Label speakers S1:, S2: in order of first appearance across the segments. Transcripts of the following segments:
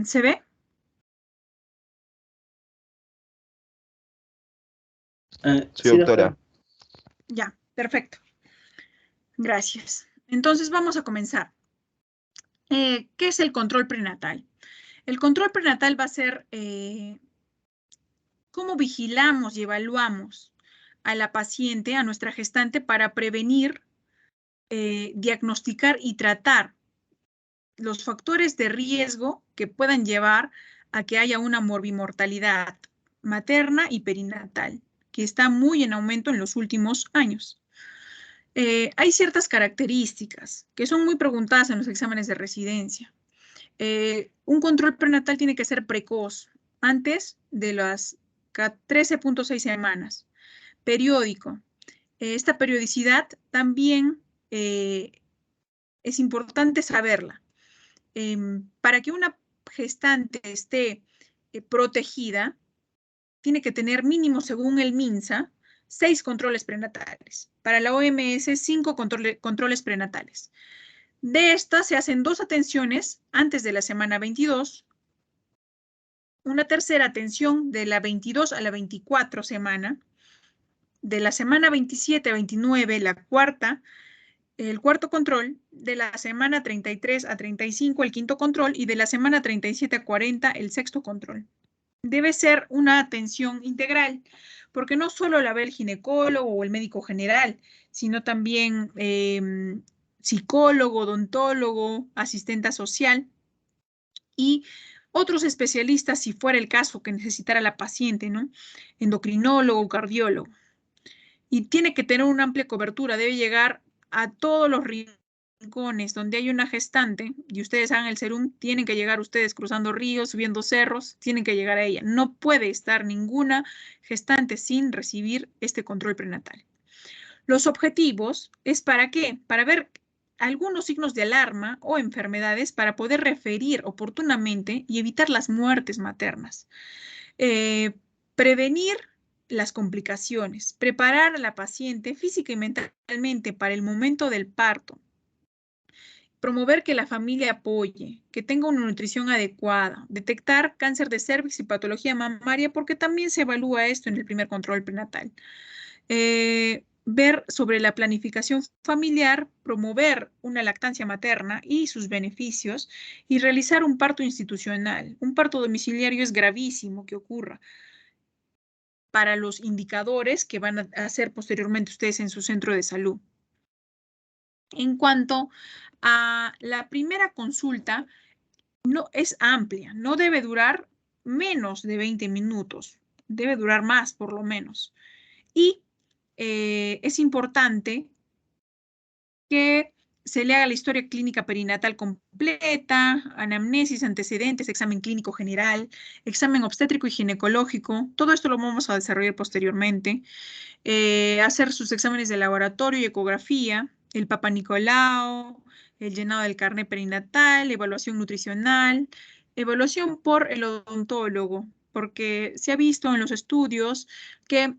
S1: ¿Se ve?
S2: Sí, doctora.
S1: Ya, perfecto. Gracias. Entonces vamos a comenzar. ¿Qué es el control prenatal? El control prenatal va a ser cómo vigilamos y evaluamos a la paciente, a nuestra gestante, para prevenir, diagnosticar y tratar los factores de riesgo que puedan llevar a que haya una morbimortalidad materna y perinatal, que está muy en aumento en los últimos años. Hay ciertas características que son muy preguntadas en los exámenes de residencia. Un control prenatal tiene que ser precoz, antes de las 13.6 semanas. Periódico. Esta periodicidad también es importante saberla. Para que una gestante esté protegida, tiene que tener mínimo, según el MINSA, 6 controles prenatales. Para la OMS, 5 controles prenatales. De estas se hacen 2 atenciones antes de la semana 22, una tercera atención de la 22 a la 24 semana, de la semana 27 a 29 el cuarto control, de la semana 33 a 35 el quinto control y de la semana 37 a 40 el sexto control. Debe ser una atención integral, porque no solo la ve el ginecólogo o el médico general, sino también psicólogo, odontólogo, asistente social y otros especialistas, si fuera el caso que necesitara la paciente, ¿no? Endocrinólogo, cardiólogo. Y tiene que tener una amplia cobertura, debe llegar a todos los rincones donde hay una gestante y ustedes hagan el serum, tienen que llegar ustedes cruzando ríos, subiendo cerros, tienen que llegar a ella. No puede estar ninguna gestante sin recibir este control prenatal. Los objetivos es ¿para qué? Para ver algunos signos de alarma o enfermedades para poder referir oportunamente y evitar las muertes maternas. Prevenir las complicaciones, preparar a la paciente física y mentalmente para el momento del parto, promover que la familia apoye, que tenga una nutrición adecuada, detectar cáncer de cervix y patología mamaria, porque también se evalúa esto en el primer control prenatal. Ver sobre la planificación familiar, promover una lactancia materna y sus beneficios, y realizar un parto institucional. Un parto domiciliario es gravísimo que ocurra para los indicadores que van a hacer posteriormente ustedes en su centro de salud. En cuanto a la primera consulta, no es amplia, no debe durar menos de 20 minutos, debe durar más por lo menos. Y es importante que se le haga la historia clínica perinatal completa, anamnesis, antecedentes, examen clínico general, examen obstétrico y ginecológico. Todo esto lo vamos a desarrollar posteriormente. Hacer sus exámenes de laboratorio y ecografía, el Papa Nicolau, el llenado del carnet perinatal, evaluación nutricional, evaluación por el odontólogo, porque se ha visto en los estudios que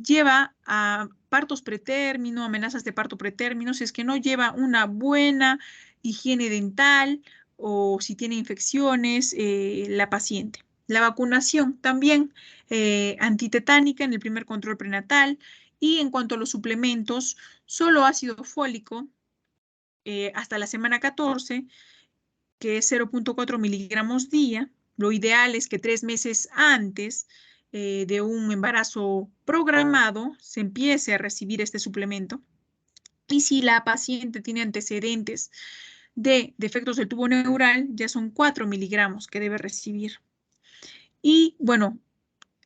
S1: lleva a partos pretérmino, amenazas de parto pretérmino, si es que no lleva una buena higiene dental o si tiene infecciones la paciente. La vacunación también antitetánica en el primer control prenatal. Y en cuanto a los suplementos, solo ácido fólico hasta la semana 14, que es 0.4 miligramos día. Lo ideal es que 3 meses antes de un embarazo programado se empiece a recibir este suplemento. Y si la paciente tiene antecedentes de defectos del tubo neural, ya son 4 miligramos que debe recibir. Y bueno,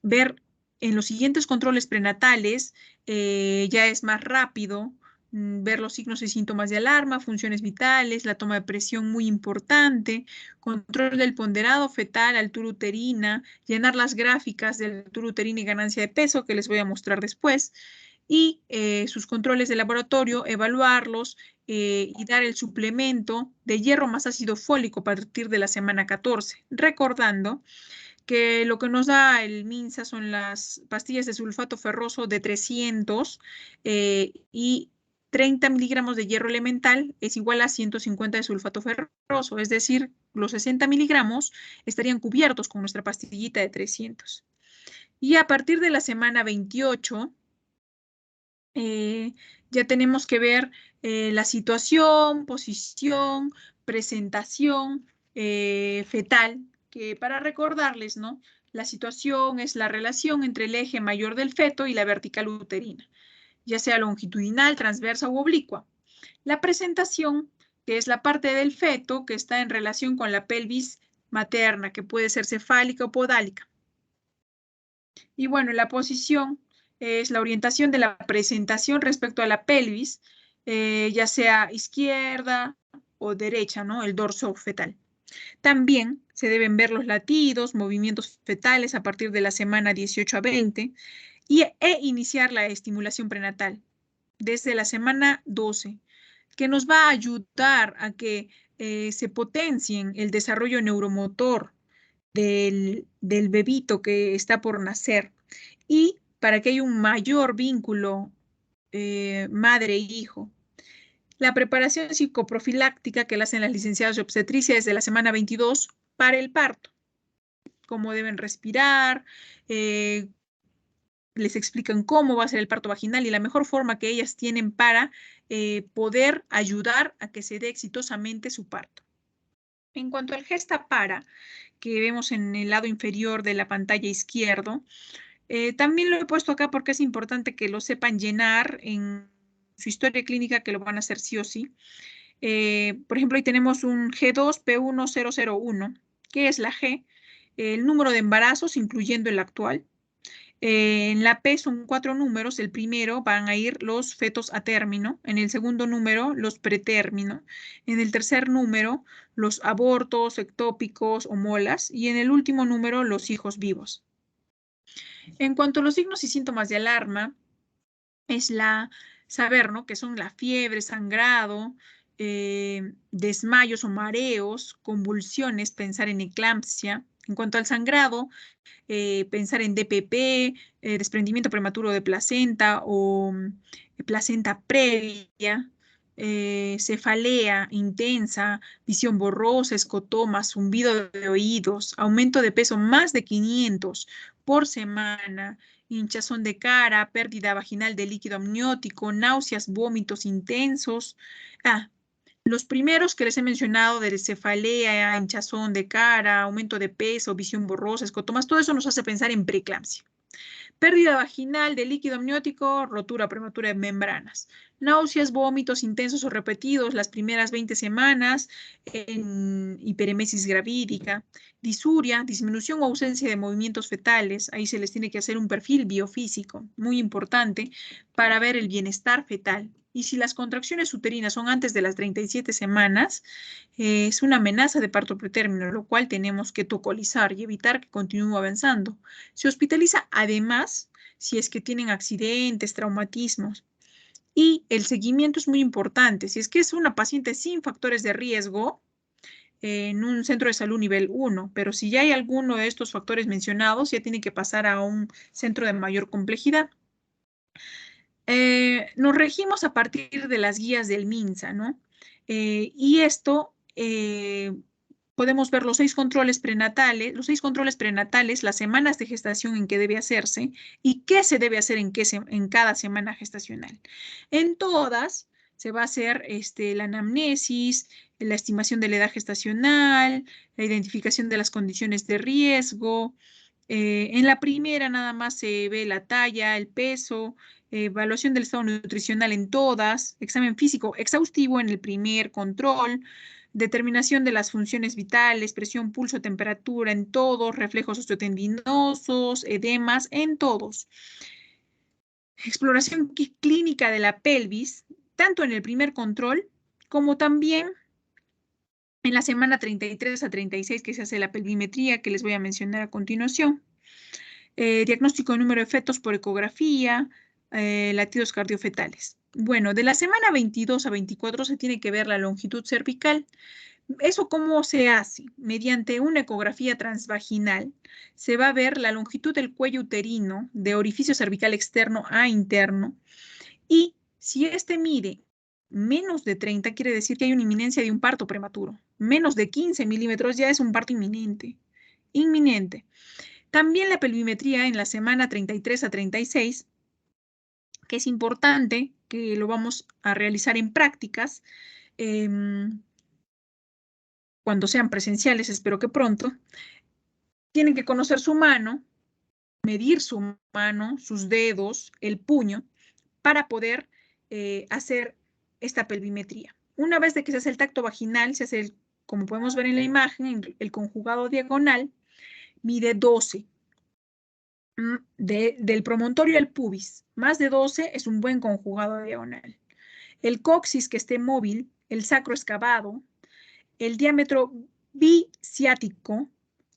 S1: ver en los siguientes controles prenatales ya es más rápido, ver los signos y síntomas de alarma, funciones vitales, la toma de presión muy importante, control del ponderado fetal, altura uterina, llenar las gráficas de altura uterina y ganancia de peso que les voy a mostrar después, y sus controles de laboratorio, evaluarlos y dar el suplemento de hierro más ácido fólico a partir de la semana 14, recordando que lo que nos da el MINSA son las pastillas de sulfato ferroso de 300 y 30 miligramos de hierro elemental es igual a 150 de sulfato ferroso, es decir, los 60 miligramos estarían cubiertos con nuestra pastillita de 300. Y a partir de la semana 28, ya tenemos que ver la situación, posición, presentación fetal, que para recordarles, ¿no? La situación es la relación entre el eje mayor del feto y la vertical uterina, ya sea longitudinal, transversa u oblicua. La presentación, que es la parte del feto que está en relación con la pelvis materna, que puede ser cefálica o podálica. Y bueno, la posición es la orientación de la presentación respecto a la pelvis, ya sea izquierda o derecha, ¿no? El dorso fetal. También se deben ver los latidos, movimientos fetales a partir de la semana 18 a 20 e iniciar la estimulación prenatal desde la semana 12, que nos va a ayudar a que se potencien el desarrollo neuromotor del bebito que está por nacer y para que haya un mayor vínculo madre-hijo. La preparación psicoprofiláctica que la hacen las licenciadas de obstetricia desde la semana 22 para el parto. Cómo deben respirar, les explican cómo va a ser el parto vaginal y la mejor forma que ellas tienen para poder ayudar a que se dé exitosamente su parto. En cuanto al gesta-para, que vemos en el lado inferior de la pantalla izquierdo, también lo he puesto acá porque es importante que lo sepan llenar en su historia clínica, que lo van a hacer sí o sí. Por ejemplo, ahí tenemos un G2P1001. ¿Qué es la G? El número de embarazos, incluyendo el actual. En la P son 4 números. El primero van a ir los fetos a término. En el segundo número, los pretérmino. En el tercer número, los abortos, ectópicos o molas. Y en el último número, los hijos vivos. En cuanto a los signos y síntomas de alarma, es saber, ¿no? Que son la fiebre, sangrado, desmayos o mareos, convulsiones, pensar en eclampsia. En cuanto al sangrado, pensar en DPP, desprendimiento prematuro de placenta o placenta previa, cefalea intensa, visión borrosa, escotoma, zumbido de oídos, aumento de peso más de 500 por semana, hinchazón de cara, pérdida vaginal de líquido amniótico, náuseas, vómitos intensos. Los primeros que les he mencionado de cefalea, hinchazón de cara, aumento de peso, visión borrosa, escotomas, todo eso nos hace pensar en preeclampsia. Pérdida vaginal de líquido amniótico, rotura prematura de membranas. Náuseas, vómitos intensos o repetidos las primeras 20 semanas en hiperemesis gravídica. Disuria, disminución o ausencia de movimientos fetales. Ahí se les tiene que hacer un perfil biofísico, muy importante, para ver el bienestar fetal. Y si las contracciones uterinas son antes de las 37 semanas, es una amenaza de parto pretérmino, lo cual tenemos que tocolizar y evitar que continúe avanzando. Se hospitaliza además si es que tienen accidentes, traumatismos. Y el seguimiento es muy importante. Si es que es una paciente sin factores de riesgo, en un centro de salud nivel 1, pero si ya hay alguno de estos factores mencionados, ya tiene que pasar a un centro de mayor complejidad. Nos regimos a partir de las guías del MINSA, ¿no? Y esto podemos ver los 6 controles prenatales, las semanas de gestación en que debe hacerse y qué se debe hacer en cada semana gestacional. En todas se va a hacer la anamnesis, la estimación de la edad gestacional, la identificación de las condiciones de riesgo. En la primera nada más se ve la talla, el peso, evaluación del estado nutricional en todas, examen físico exhaustivo en el primer control, determinación de las funciones vitales, presión, pulso, temperatura en todos, reflejos osteotendinosos, edemas en todos. Exploración clínica de la pelvis, tanto en el primer control como también en la semana 33 a 36 que se hace la pelvimetría que les voy a mencionar a continuación. Diagnóstico de número de fetos por ecografía, latidos cardiofetales. Bueno, de la semana 22 a 24 se tiene que ver la longitud cervical. ¿Eso cómo se hace? Mediante una ecografía transvaginal se va a ver la longitud del cuello uterino de orificio cervical externo a interno y si este mide menos de 30 quiere decir que hay una inminencia de un parto prematuro. Menos de 15 milímetros ya es un parto inminente. Inminente. También la pelvimetría en la semana 33 a 36, que es importante, que lo vamos a realizar en prácticas, cuando sean presenciales, espero que pronto. Tienen que conocer su mano, medir su mano, sus dedos, el puño, para poder hacer esta pelvimetría. Una vez de que se hace el tacto vaginal, se hace, como podemos ver en la imagen, el conjugado diagonal, mide 12. Del promontorio al pubis, más de 12 es un buen conjugado diagonal. El coxis que esté móvil, el sacro excavado, el diámetro biciático,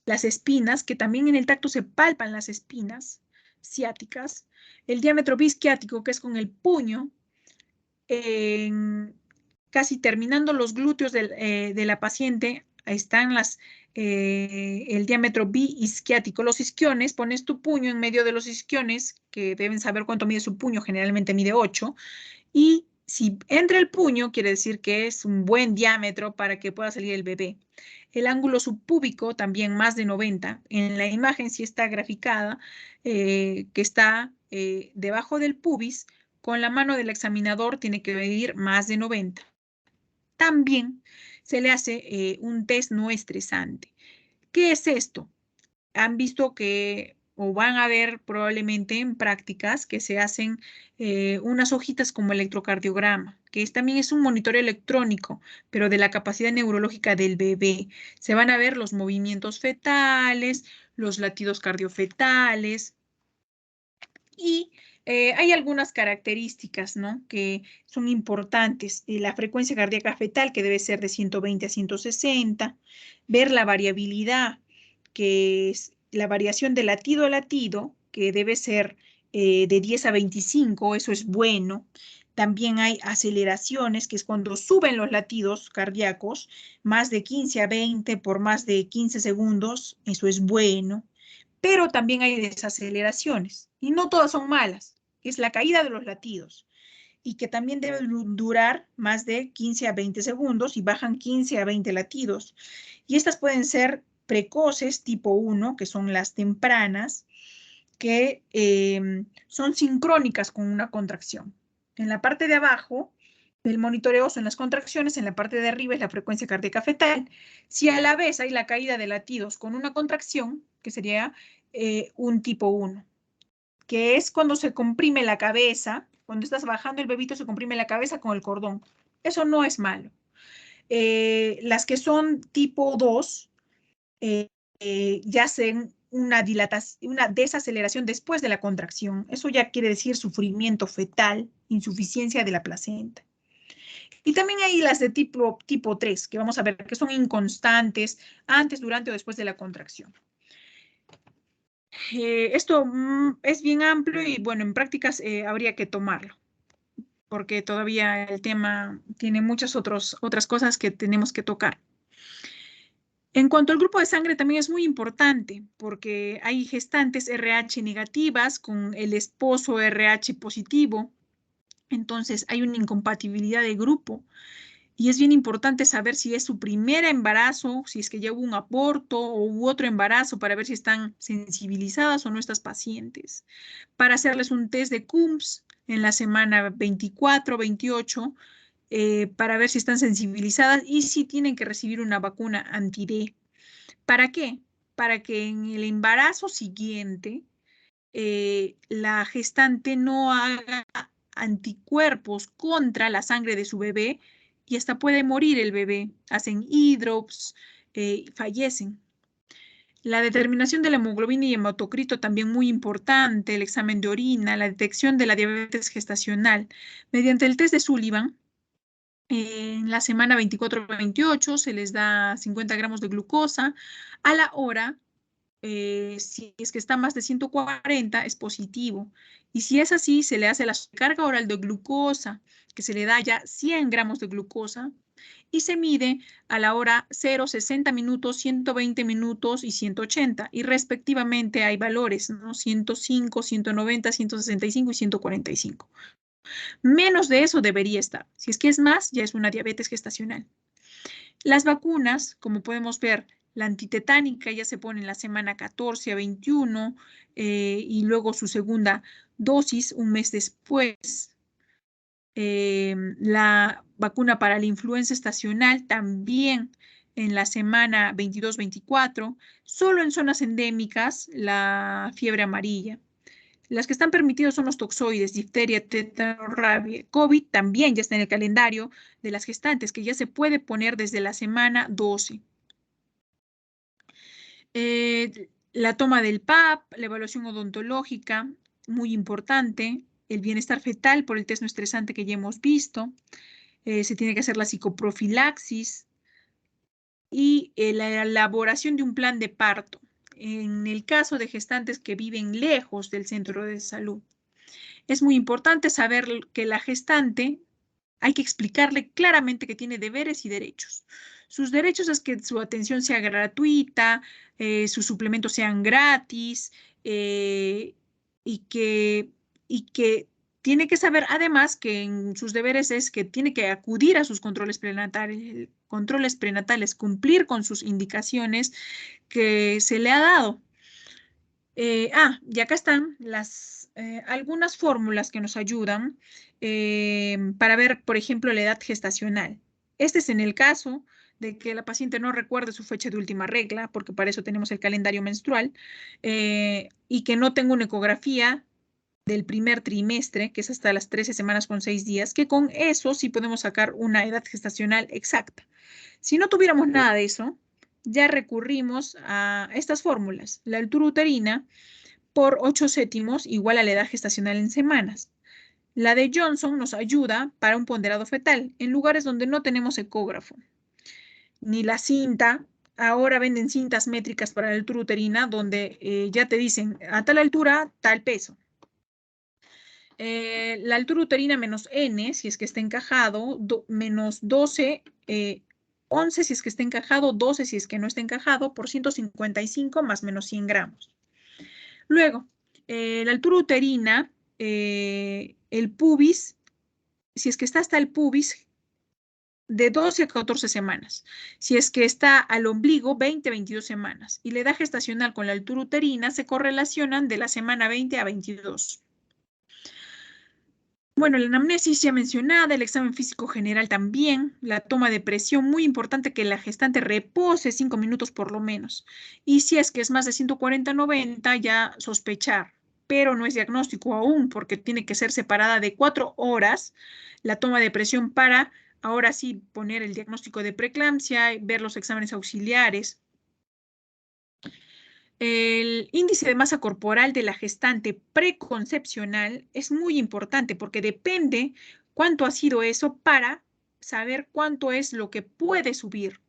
S1: las espinas, que también en el tacto se palpan las espinas ciáticas, el diámetro bisquiático, que es con el puño, casi terminando los glúteos de la paciente, ahí están el diámetro biisquiático. Los isquiones, pones tu puño en medio de los isquiones, que deben saber cuánto mide su puño, generalmente mide 8, y si entra el puño, quiere decir que es un buen diámetro para que pueda salir el bebé. El ángulo subpúbico, también más de 90. En la imagen sí está graficada, que está debajo del pubis, con la mano del examinador tiene que medir más de 90. También se le hace un test no estresante. ¿Qué es esto? Han visto que, o van a ver probablemente en prácticas, que se hacen unas hojitas como electrocardiograma, que también es un monitoreo electrónico, pero de la capacidad neurológica del bebé. Se van a ver los movimientos fetales, los latidos cardiofetales, y hay algunas características, ¿no?, que son importantes. La frecuencia cardíaca fetal, que debe ser de 120 a 160. Ver la variabilidad, que es la variación de latido a latido, que debe ser de 10 a 25, eso es bueno. También hay aceleraciones, que es cuando suben los latidos cardíacos, más de 15 a 20 por más de 15 segundos, eso es bueno. Pero también hay desaceleraciones, y no todas son malas. Es la caída de los latidos, y que también debe durar más de 15 a 20 segundos y bajan 15 a 20 latidos. Y estas pueden ser precoces, tipo 1, que son las tempranas, que son sincrónicas con una contracción. En la parte de abajo del monitoreo son las contracciones, en la parte de arriba es la frecuencia cardíaca fetal. Si a la vez hay la caída de latidos con una contracción, que sería un tipo 1, que es cuando se comprime la cabeza, cuando estás bajando el bebito se comprime la cabeza con el cordón. Eso no es malo. Las que son tipo 2 ya hacen una dilatación, una desaceleración después de la contracción. Eso ya quiere decir sufrimiento fetal, insuficiencia de la placenta. Y también hay las de tipo 3, que vamos a ver que son inconstantes antes, durante o después de la contracción. Esto es bien amplio y bueno, en prácticas habría que tomarlo, porque todavía el tema tiene muchas otras cosas que tenemos que tocar. En cuanto al grupo de sangre, también es muy importante, porque hay gestantes RH negativas con el esposo RH positivo, entonces hay una incompatibilidad de grupo. Y es bien importante saber si es su primer embarazo, si es que ya hubo un aborto o hubo otro embarazo, para ver si están sensibilizadas o no estas pacientes. Para hacerles un test de Coombs en la semana 24, 28, para ver si están sensibilizadas y si tienen que recibir una vacuna anti-D. ¿Para qué? Para que en el embarazo siguiente la gestante no haga anticuerpos contra la sangre de su bebé y hasta puede morir el bebé. Hacen hidrops, fallecen. La determinación de la hemoglobina y hematocrito también muy importante, el examen de orina, la detección de la diabetes gestacional. Mediante el test de Sullivan, en la semana 24-28 se les da 50 gramos de glucosa a la hora. Si es que está más de 140, es positivo. Y si es así, se le hace la carga oral de glucosa, que se le da ya 100 gramos de glucosa, y se mide a la hora 0, 60 minutos, 120 minutos y 180. Y respectivamente hay valores, ¿no? 105, 190, 165 y 145. Menos de eso debería estar. Si es que es más, ya es una diabetes gestacional. Las vacunas, como podemos ver, la antitetánica ya se pone en la semana 14 a 21 y luego su segunda dosis un mes después. La vacuna para la influenza estacional también en la semana 22-24, solo en zonas endémicas la fiebre amarilla. Las que están permitidos son los toxoides, difteria, tétano, rabia. COVID también ya está en el calendario de las gestantes, que ya se puede poner desde la semana 12. La toma del PAP, la evaluación odontológica, muy importante. El bienestar fetal por el test no estresante que ya hemos visto. Se tiene que hacer la psicoprofilaxis y la elaboración de un plan de parto en el caso de gestantes que viven lejos del centro de salud. Es muy importante saber que la gestante hay que explicarle claramente que tiene deberes y derechos. Sus derechos es que su atención sea gratuita, sus suplementos sean gratis y que tiene que saber además que en sus deberes es que tiene que acudir a sus controles prenatales, cumplir con sus indicaciones que se le ha dado. Y acá están algunas fórmulas que nos ayudan para ver, por ejemplo, la edad gestacional. Este es en el caso de que la paciente no recuerde su fecha de última regla, porque para eso tenemos el calendario menstrual, y que no tenga una ecografía del primer trimestre, que es hasta las 13 semanas con 6 días, que con eso sí podemos sacar una edad gestacional exacta. Si no tuviéramos nada de eso, ya recurrimos a estas fórmulas. La altura uterina por 8/7 igual a la edad gestacional en semanas. La de Johnson nos ayuda para un ponderado fetal en lugares donde no tenemos ecógrafo. Ni la cinta, ahora venden cintas métricas para la altura uterina donde ya te dicen a tal altura, tal peso. La altura uterina menos N, si es que está encajado, menos 12, 11 si es que está encajado, 12 si es que no está encajado, por 155 más menos 100 gramos. Luego, la altura uterina, el pubis, si es que está hasta el pubis, de 12 a 14 semanas. Si es que está al ombligo, 20-22 semanas. Y la edad gestacional con la altura uterina se correlacionan de la semana 20 a 22. Bueno, la anamnesis ya mencionada, el examen físico general también, la toma de presión, muy importante que la gestante repose 5 minutos por lo menos. Y si es que es más de 140-90, ya sospechar, pero no es diagnóstico aún porque tiene que ser separada de 4 horas la toma de presión para ahora sí poner el diagnóstico de preeclampsia, ver los exámenes auxiliares. El índice de masa corporal de la gestante preconcepcional es muy importante porque depende cuánto ha sido eso para saber cuánto es lo que puede subir.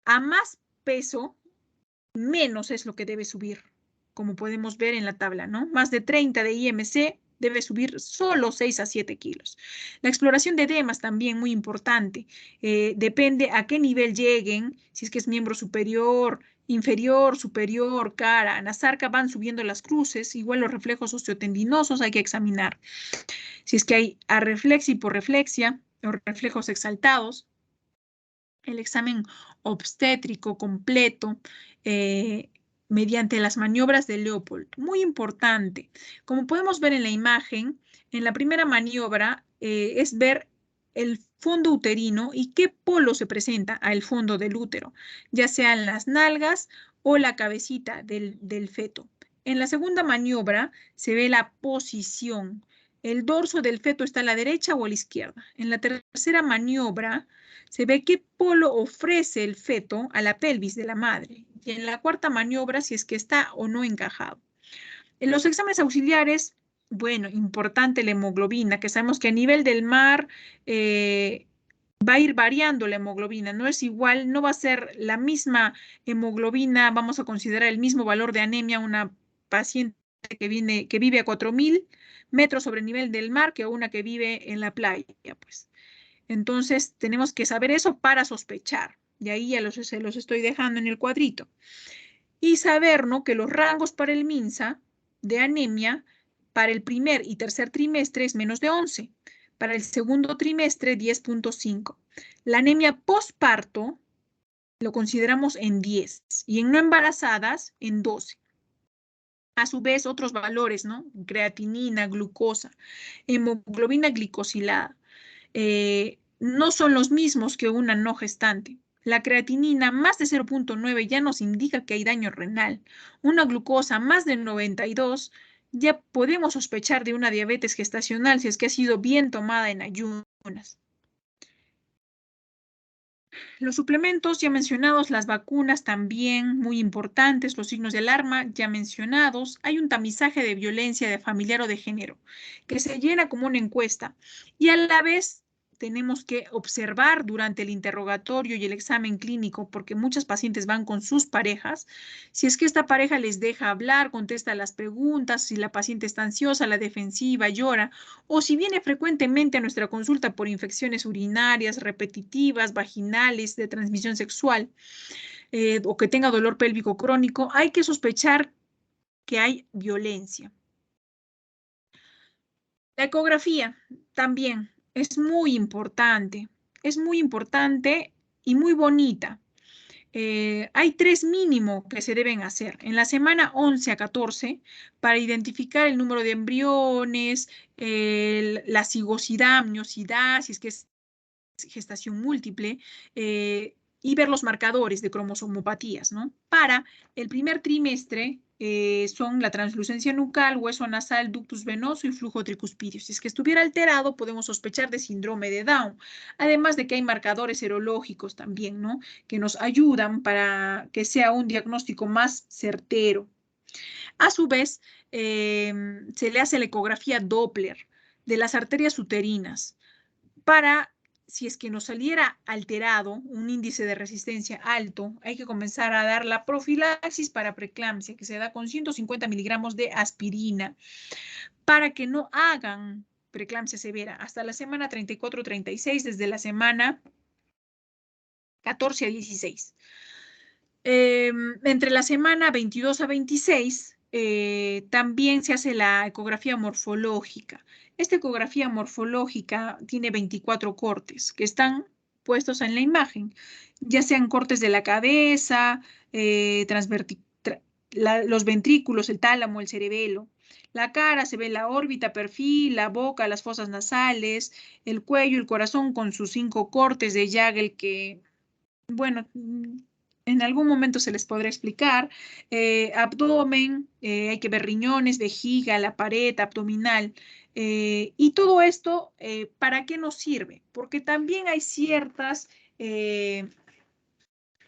S1: A más peso, menos es lo que debe subir, como podemos ver en la tabla, ¿no? Más de 30 de IMC debe subir solo 6 a 7 kilos. La exploración de edemas también muy importante. Depende a qué nivel lleguen, si es que es miembro superior, inferior, superior, cara, anasarca, van subiendo las cruces, igual los reflejos osteotendinosos hay que examinar. Si es que hay arreflexia, hiporreflexia o reflejos exaltados, el examen obstétrico completo mediante las maniobras de Leopold. Muy importante. Como podemos ver en la imagen, en la primera maniobra es ver el fondo uterino y qué polo se presenta al fondo del útero, ya sean las nalgas o la cabecita del feto. En la segunda maniobra se ve la posición. El dorso del feto está a la derecha o a la izquierda. En la tercera maniobra se ve qué polo ofrece el feto a la pelvis de la madre. Y en la cuarta maniobra, si es que está o no encajado. En los exámenes auxiliares, bueno, importante la hemoglobina, que sabemos que a nivel del mar va a ir variando la hemoglobina, no es igual, no va a ser la misma hemoglobina, vamos a considerar el mismo valor de anemia una paciente que vive a 4.000 metros sobre el nivel del mar que una que vive en la playa, pues. Entonces, tenemos que saber eso para sospechar. Y ahí ya se los estoy dejando en el cuadrito. Y saber, ¿no?, que los rangos para el MINSA de anemia Para el primer y tercer trimestre es menos de 11. Para el segundo trimestre, 10.5. La anemia postparto lo consideramos en 10 y en no embarazadas en 12. A su vez, otros valores, ¿no? Creatinina, glucosa, hemoglobina glicosilada, no son los mismos que una no gestante. La creatinina más de 0.9 ya nos indica que hay daño renal. Una glucosa más de 92 ya podemos sospechar de una diabetes gestacional si es que ha sido bien tomada en ayunas. Los suplementos ya mencionados, las vacunas también muy importantes, los signos de alarma ya mencionados. Hay un tamizaje de violencia de familiar o de género que se llena como una encuesta y a la vez tenemos que observar durante el interrogatorio y el examen clínico, porque muchas pacientes van con sus parejas. Si es que esta pareja les deja hablar, contesta las preguntas, si la paciente está ansiosa, la defensiva, llora, o si viene frecuentemente a nuestra consulta por infecciones urinarias, repetitivas, vaginales, de transmisión sexual, o que tenga dolor pélvico crónico, hay que sospechar que hay violencia. La ecografía también es muy importante y muy bonita. Hay 3 mínimo que se deben hacer en la semana 11 a 14 para identificar el número de embriones, la cigosidad, amniosidad, si es que es gestación múltiple, y ver los marcadores de cromosomopatías, ¿no? Para el primer trimestre son la translucencia nucal, hueso nasal, ductus venoso y flujo tricuspidio. Si es que estuviera alterado, podemos sospechar de síndrome de Down. Además de que hay marcadores serológicos también, ¿no? Que nos ayudan para que sea un diagnóstico más certero. A su vez, se le hace la ecografía Doppler de las arterias uterinas para, si es que nos saliera alterado, un índice de resistencia alto, hay que comenzar a dar la profilaxis para preeclampsia, que se da con 150 miligramos de aspirina, para que no hagan preeclampsia severa hasta la semana 34-36, desde la semana 14 a 16. Entre la semana 22 a 26, también se hace la ecografía morfológica. Esta ecografía morfológica tiene 24 cortes que están puestos en la imagen, ya sean cortes de la cabeza, los ventrículos, el tálamo, el cerebelo. La cara, se ve la órbita, perfil, la boca, las fosas nasales, el cuello, el corazón con sus 5 cortes de Jagel que, bueno, en algún momento se les podrá explicar. Abdomen, hay que ver riñones, vejiga, la pared abdominal. Y todo esto, ¿para qué nos sirve? Porque también hay ciertas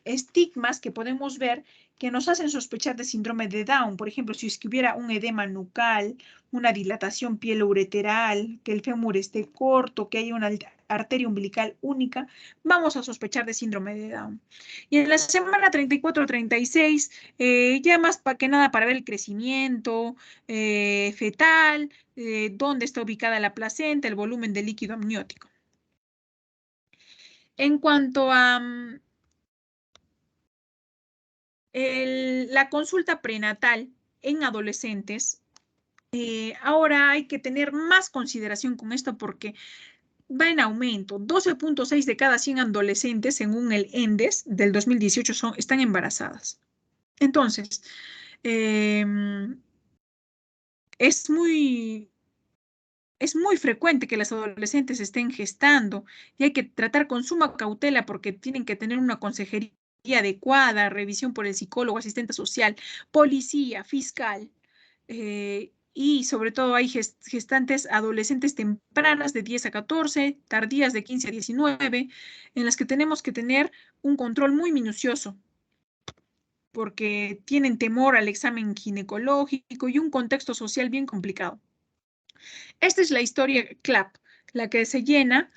S1: estigmas que podemos ver que nos hacen sospechar de síndrome de Down. Por ejemplo, si es que hubiera un edema nucal, una dilatación pielo-ureteral, que el fémur esté corto, que haya una arteria umbilical única, vamos a sospechar de síndrome de Down. Y en la semana 34-36, ya más que nada para ver el crecimiento fetal, dónde está ubicada la placenta, el volumen de líquido amniótico. En cuanto a la consulta prenatal en adolescentes, ahora hay que tener más consideración con esto porque va en aumento. 12.6 de cada 100 adolescentes, según el ENDES del 2018, están embarazadas. Entonces, es muy frecuente que las adolescentes estén gestando y hay que tratar con suma cautela porque tienen que tener una consejería adecuada, revisión por el psicólogo, asistente social, policía, fiscal. Y sobre todo hay gestantes adolescentes tempranas de 10 a 14, tardías de 15 a 19, en las que tenemos que tener un control muy minucioso porque tienen temor al examen ginecológico y un contexto social bien complicado. Esta es la historia CLAP, la que se llena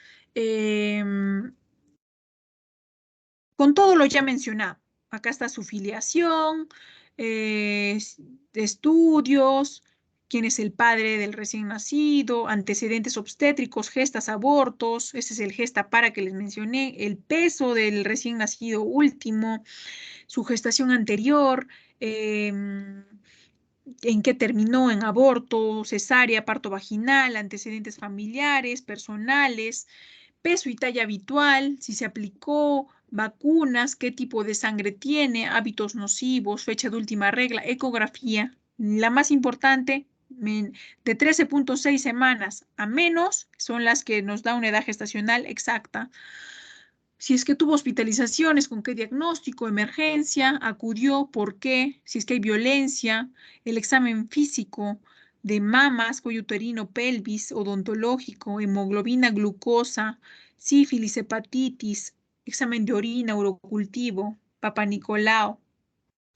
S1: con todo lo ya mencionado. Acá está su filiación, estudios, quién es el padre del recién nacido, antecedentes obstétricos, gestas, abortos, ese es el gesta para que les mencioné, el peso del recién nacido último, su gestación anterior, en qué terminó, en aborto, cesárea, parto vaginal, antecedentes familiares, personales, peso y talla habitual, si se aplicó vacunas, qué tipo de sangre tiene, hábitos nocivos, fecha de última regla, ecografía. La más importante, de 13.6 semanas a menos, son las que nos da una edad gestacional exacta. Si es que tuvo hospitalizaciones, con qué diagnóstico, emergencia, acudió, por qué, si es que hay violencia, el examen físico de mamas, cuello uterino, pelvis, odontológico, hemoglobina, glucosa, sífilis, hepatitis, examen de orina, urocultivo, Papa Nicolau.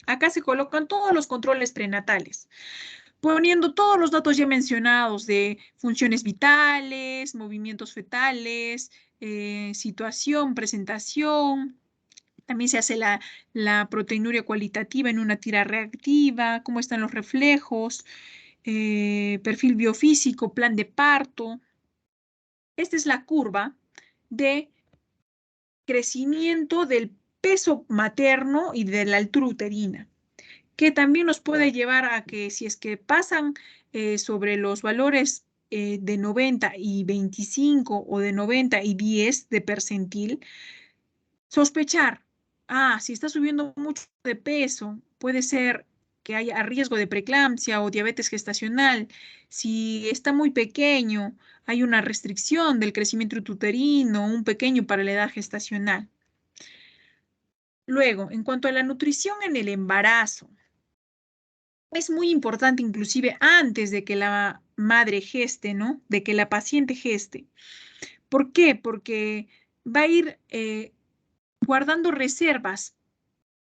S1: Acá se colocan todos los controles prenatales, poniendo todos los datos ya mencionados de funciones vitales, movimientos fetales, situación, presentación. También se hace la proteinuria cualitativa en una tira reactiva, cómo están los reflejos, perfil biofísico, plan de parto. Esta es la curva de crecimiento del peso materno y de la altura uterina, que también nos puede llevar a que si es que pasan sobre los valores de 90 y 25 o de 90 y 10 de percentil, sospechar, si está subiendo mucho de peso, puede ser que haya riesgo de preeclampsia o diabetes gestacional. Si está muy pequeño, hay una restricción del crecimiento uterino, un pequeño para la edad gestacional. Luego, en cuanto a la nutrición en el embarazo, es muy importante inclusive antes de que la madre geste, ¿no? De que la paciente geste. ¿Por qué? Porque va a ir guardando reservas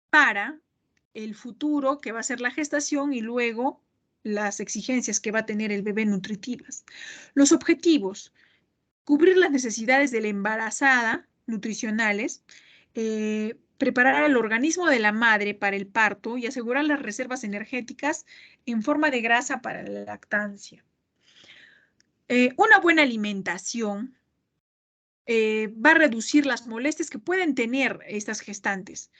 S1: para el futuro que va a ser la gestación y luego las exigencias que va a tener el bebé nutritivas. Los objetivos: cubrir las necesidades de la embarazada nutricionales, preparar al organismo de la madre para el parto y asegurar las reservas energéticas en forma de grasa para la lactancia. Una buena alimentación va a reducir las molestias que pueden tener estas gestantes.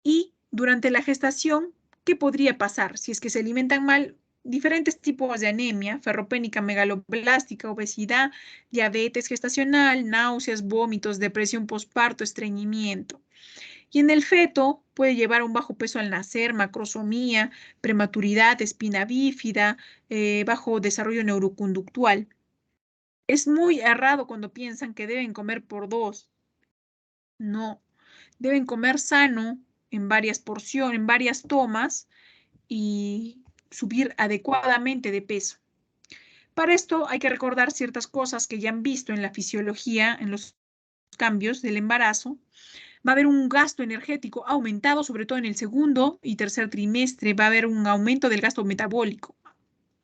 S1: Y durante la gestación, ¿qué podría pasar? Si es que se alimentan mal, diferentes tipos de anemia, ferropénica, megaloblástica, obesidad, diabetes gestacional, náuseas, vómitos, depresión postparto, estreñimiento. Y en el feto puede llevar a un bajo peso al nacer, macrosomía, prematuridad, espina bífida, bajo desarrollo neuroconductual. Es muy errado cuando piensan que deben comer por dos. No, deben comer sano en varias porciones, en varias tomas y subir adecuadamente de peso. Para esto hay que recordar ciertas cosas que ya han visto en la fisiología, en los cambios del embarazo. Va a haber un gasto energético aumentado, sobre todo en el segundo y tercer trimestre. Va a haber un aumento del gasto metabólico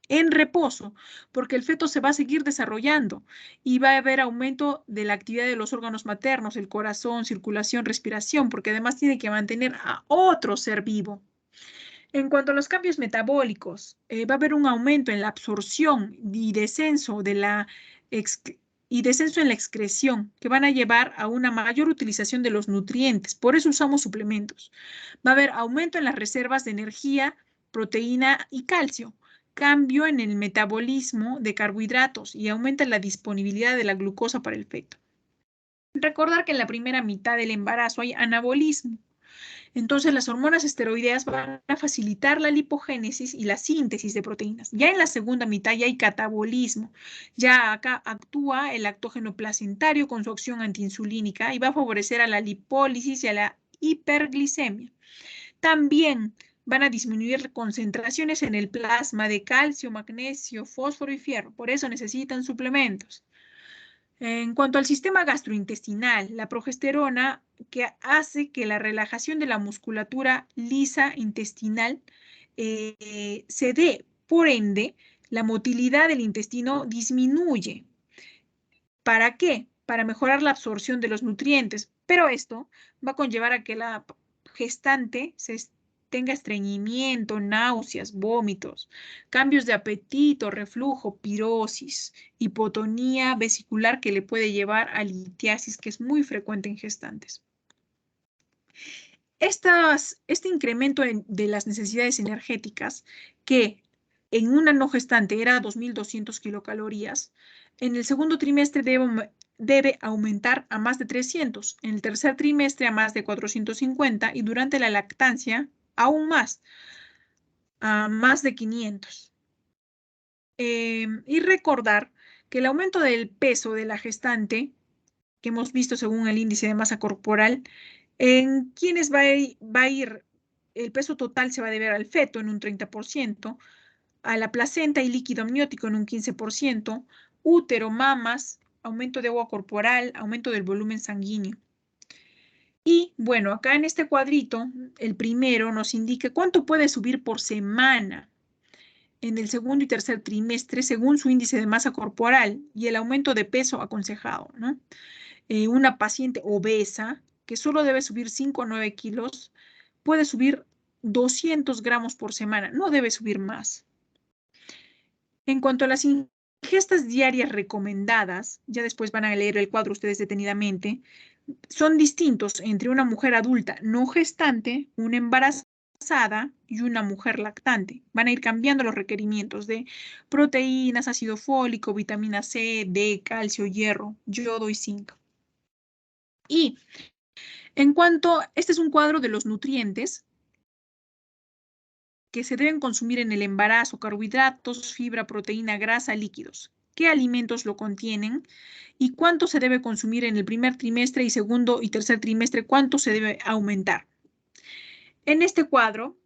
S1: en reposo, porque el feto se va a seguir desarrollando y va a haber aumento de la actividad de los órganos maternos, el corazón, circulación, respiración, porque además tiene que mantener a otro ser vivo. En cuanto a los cambios metabólicos, va a haber un aumento en la absorción y descenso en la excreción, que van a llevar a una mayor utilización de los nutrientes. Por eso usamos suplementos. Va a haber aumento en las reservas de energía, proteína y calcio, cambio en el metabolismo de carbohidratos y aumenta la disponibilidad de la glucosa para el feto. Recordar que en la primera mitad del embarazo hay anabolismo. Entonces, las hormonas esteroideas van a facilitar la lipogénesis y la síntesis de proteínas. Ya en la segunda mitad ya hay catabolismo. Ya acá actúa el lactógeno placentario con su acción antiinsulínica y va a favorecer a la lipólisis y a la hiperglicemia. También van a disminuir concentraciones en el plasma de calcio, magnesio, fósforo y fierro. Por eso necesitan suplementos. En cuanto al sistema gastrointestinal, la progesterona que hace que la relajación de la musculatura lisa intestinal se dé, por ende, la motilidad del intestino disminuye. ¿Para qué? Para mejorar la absorción de los nutrientes, pero esto va a conllevar a que la gestante tenga estreñimiento, náuseas, vómitos, cambios de apetito, reflujo, pirosis, hipotonía vesicular que le puede llevar a litiasis, que es muy frecuente en gestantes. Este incremento de las necesidades energéticas que en una no gestante era 2.200 kilocalorías, en el segundo trimestre debe aumentar a más de 300, en el tercer trimestre a más de 450 y durante la lactancia aún más, a más de 500. Y recordar que el aumento del peso de la gestante, que hemos visto según el índice de masa corporal, en quienes va a ir, el peso total se va a deber al feto en un 30%, a la placenta y líquido amniótico en un 15%, útero, mamas, aumento de agua corporal, aumento del volumen sanguíneo. Y bueno, acá en este cuadrito, el primero nos indica cuánto puede subir por semana en el segundo y tercer trimestre según su índice de masa corporal y el aumento de peso aconsejado, ¿no? Una paciente obesa que solo debe subir 5 o 9 kilos puede subir 200 gramos por semana, no debe subir más. En cuanto a las ingestas diarias recomendadas, ya después van a leer el cuadro ustedes detenidamente, son distintos entre una mujer adulta no gestante, una embarazada y una mujer lactante. Van a ir cambiando los requerimientos de proteínas, ácido fólico, vitamina C, D, calcio, hierro, yodo y zinc. Y en cuanto, este es un cuadro de los nutrientes que se deben consumir en el embarazo: carbohidratos, fibra, proteína, grasa, líquidos. ¿Qué alimentos lo contienen? ¿Y cuánto se debe consumir en el primer trimestre y segundo y tercer trimestre? ¿Cuánto se debe aumentar? En este cuadro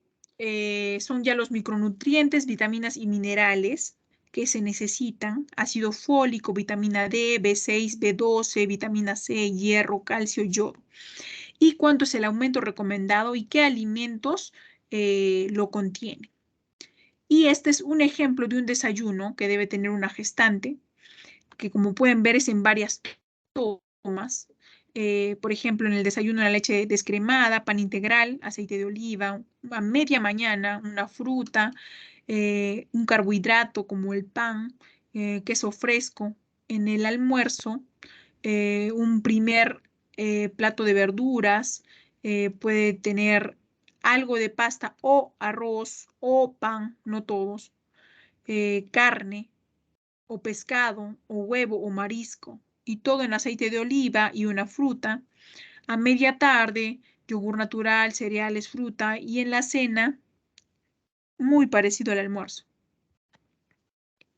S1: son ya los micronutrientes, vitaminas y minerales que se necesitan: ácido fólico, vitamina D, B6, B12, vitamina C, hierro, calcio, yodo. ¿Y cuánto es el aumento recomendado y qué alimentos lo contienen? Y este es un ejemplo de un desayuno que debe tener una gestante, que como pueden ver es en varias tomas. Por ejemplo, en el desayuno la leche descremada, pan integral, aceite de oliva, a media mañana una fruta, un carbohidrato como el pan, queso fresco. En el almuerzo, un primer plato de verduras, puede tener algo de pasta o arroz o pan, no todos, carne o pescado o huevo o marisco, y todo en aceite de oliva y una fruta. A media tarde, yogur natural, cereales, fruta, y en la cena, muy parecido al almuerzo.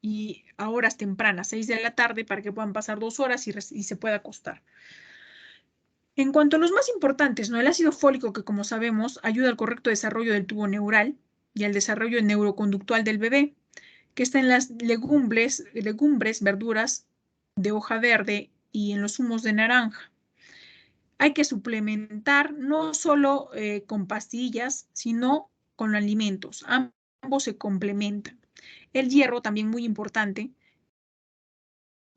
S1: Y a horas tempranas, 6 de la tarde, para que puedan pasar 2 horas y se pueda acostar. En cuanto a los más importantes, ¿no? El ácido fólico, que como sabemos ayuda al correcto desarrollo del tubo neural y al desarrollo neuroconductual del bebé, que está en las legumbres, verduras de hoja verde y en los zumos de naranja. Hay que suplementar no solo con pastillas, sino con alimentos. Ambos se complementan. El hierro, también muy importante,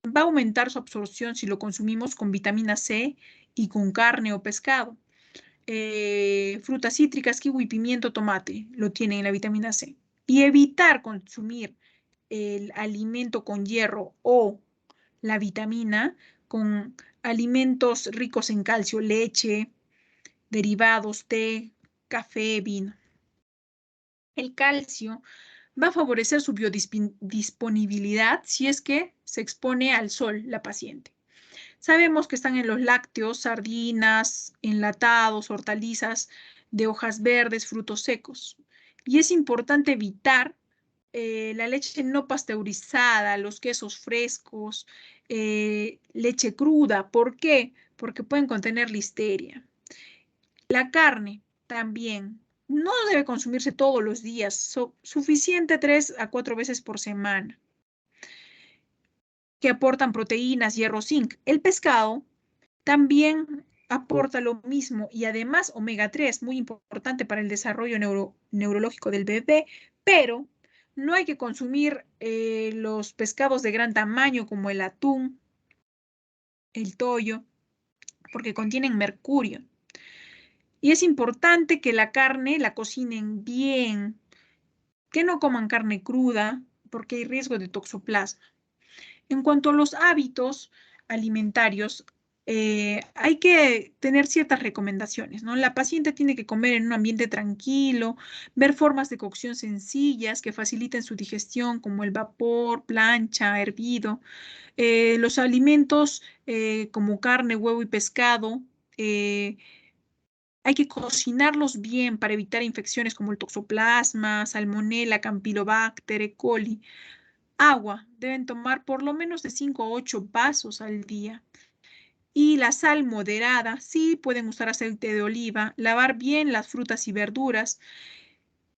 S1: va a aumentar su absorción si lo consumimos con vitamina C y con carne o pescado. Frutas cítricas, kiwi, pimiento, tomate, lo tienen en la vitamina C. Y evitar consumir el alimento con hierro o la vitamina con alimentos ricos en calcio: leche, derivados, té, café, vino. El calcio va a favorecer su biodisponibilidad si es que se expone al sol la paciente. Sabemos que están en los lácteos, sardinas, enlatados, hortalizas de hojas verdes, frutos secos. Y es importante evitar la leche no pasteurizada, los quesos frescos, leche cruda. ¿Por qué? Porque pueden contener listeria. La carne también no debe consumirse todos los días, suficiente 3 a 4 veces por semana, que aportan proteínas, hierro, zinc. El pescado también aporta lo mismo y además omega 3, muy importante para el desarrollo neurológico del bebé, pero no hay que consumir los pescados de gran tamaño como el atún, el toyo, porque contienen mercurio. Y es importante que la carne la cocinen bien, que no coman carne cruda, porque hay riesgo de toxoplasma. En cuanto a los hábitos alimentarios, hay que tener ciertas recomendaciones, ¿no? La paciente tiene que comer en un ambiente tranquilo, ver formas de cocción sencillas que faciliten su digestión, como el vapor, plancha, hervido. Los alimentos como carne, huevo y pescado, eh, hay que cocinarlos bien para evitar infecciones como el toxoplasma, salmonella, campylobacter, E. coli. Agua, deben tomar por lo menos de 5 a 8 vasos al día. Y la sal moderada, sí pueden usar aceite de oliva, lavar bien las frutas y verduras.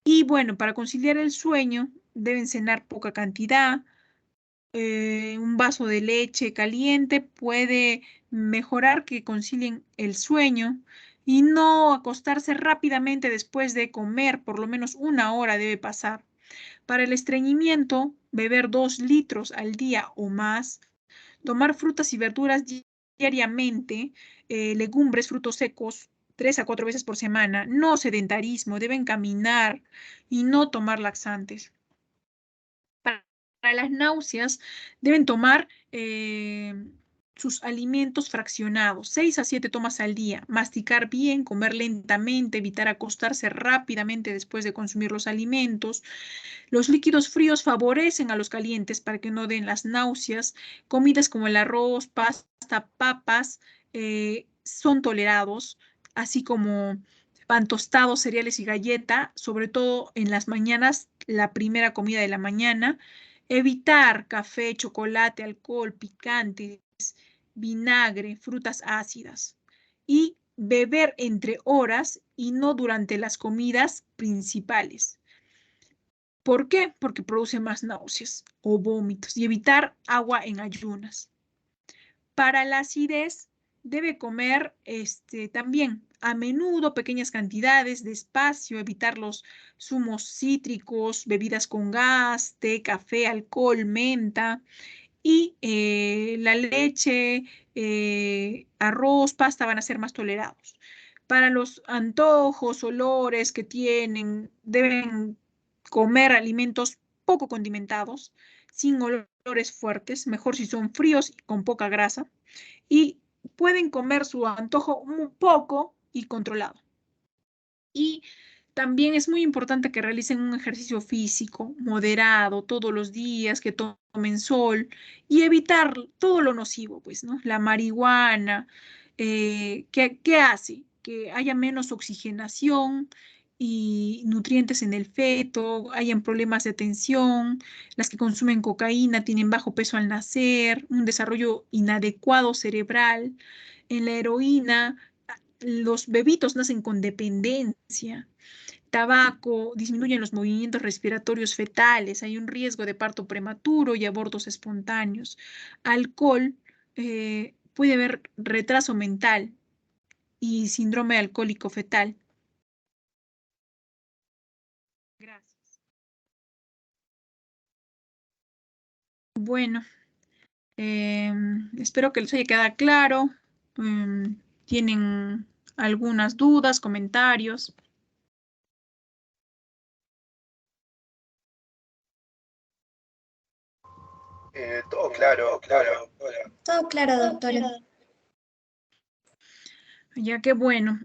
S1: Y bueno, para conciliar el sueño, deben cenar poca cantidad. Un vaso de leche caliente puede mejorar que concilien el sueño y no acostarse rápidamente después de comer, por lo menos una hora debe pasar. Para el estreñimiento, beber 2 litros al día o más, tomar frutas y verduras diariamente, legumbres, frutos secos, 3 a 4 veces por semana, no sedentarismo, deben caminar y no tomar laxantes. Para las náuseas, deben tomar sus alimentos fraccionados, 6 a 7 tomas al día, masticar bien, comer lentamente, evitar acostarse rápidamente después de consumir los alimentos. Los líquidos fríos favorecen a los calientes para que no den las náuseas. Comidas como el arroz, pasta, papas son tolerados, así como pan tostado, cereales y galleta, sobre todo en las mañanas, la primera comida de la mañana. Evitar café, chocolate, alcohol, picantes, vinagre, frutas ácidas. Y beber entre horas y no durante las comidas principales. ¿Por qué? Porque produce más náuseas o vómitos y evitar agua en ayunas. Para la acidez, debe comer también a menudo pequeñas cantidades, despacio, evitar los zumos cítricos, bebidas con gas, té, café, alcohol, menta y la leche, arroz, pasta van a ser más tolerados. Para los antojos, olores que tienen, deben comer alimentos poco condimentados, sin olores fuertes, mejor si son fríos y con poca grasa, y pueden comer su antojo un poco y controlado. Y también es muy importante que realicen un ejercicio físico moderado todos los días, que tomen sol y evitar todo lo nocivo, pues, ¿no? La marihuana, ¿qué hace? Que haya menos oxigenación y nutrientes en el feto, hayan problemas de atención, las que consumen cocaína tienen bajo peso al nacer, un desarrollo inadecuado cerebral. En la heroína, los bebitos nacen con dependencia. Tabaco, disminuyen los movimientos respiratorios fetales, hay un riesgo de parto prematuro y abortos espontáneos. Alcohol, puede haber retraso mental y síndrome alcohólico fetal. Gracias. Bueno, espero que les haya quedado claro. ¿Tienen algunas dudas, comentarios?
S2: Todo claro, claro.
S3: Todo claro, doctora.
S1: Ya que bueno,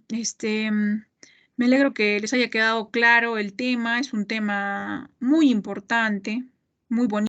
S1: me alegro que les haya quedado claro el tema. Es un tema muy importante, muy bonito.